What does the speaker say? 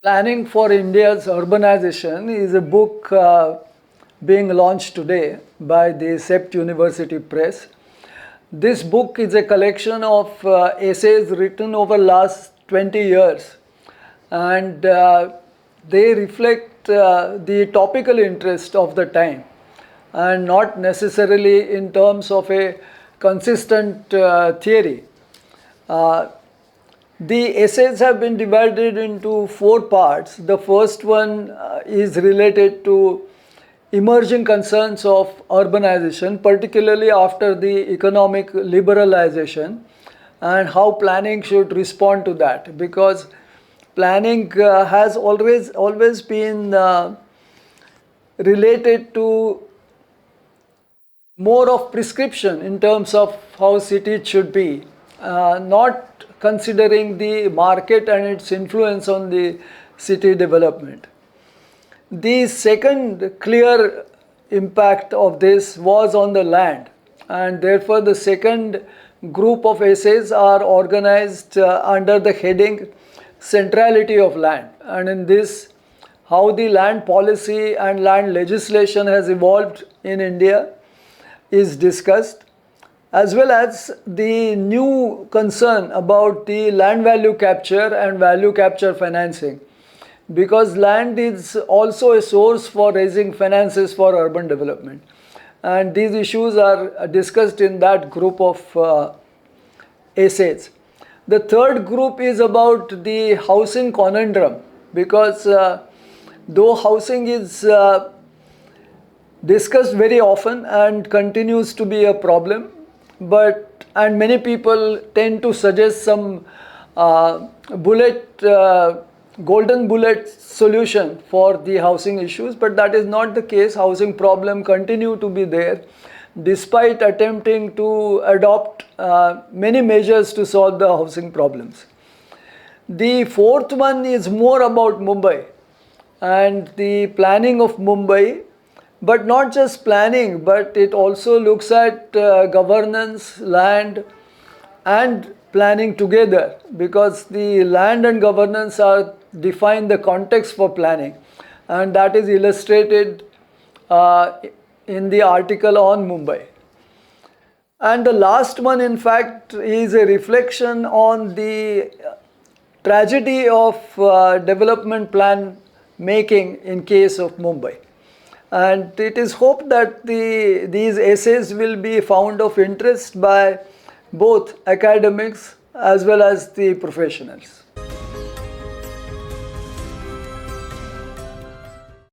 Planning for India's Urbanization is a book being launched today by the CEPT University Press. This book is a collection of essays written over last 20 years, and they reflect the topical interest of the time and not necessarily in terms of a consistent theory. Uh, the essays have been divided into four parts. The first one is related to emerging concerns of urbanization, particularly after the economic liberalization, and how planning should respond to that. Because planning has always been related to more of prescription in terms of how cities should be, not considering the market and its influence on the city development. The second clear impact of this was on the land, and therefore the second group of essays are organized under the heading Centrality of Land, and in this, how the land policy and land legislation has evolved in India is discussed, as well as the new concern about the land value capture and value capture financing, because land is also a source for raising finances for urban development, and these issues are discussed in that group of essays. The third group is about the housing conundrum, because though housing is discussed very often and continues to be a problem, and many people tend to suggest some golden bullet solution for the housing issues, but that is not the case. Housing problem continue to be there despite attempting to adopt many measures to solve the housing problems. The fourth one is more about Mumbai and the planning of Mumbai, but not just planning, but it also looks at governance, land, and planning together, because the land and governance are define the context for planning, and that is illustrated in the article on Mumbai. And the last one, in fact, is a reflection on the tragedy of development plan making in case of Mumbai. And it is hoped that these essays will be found of interest by both academics as well as the professionals.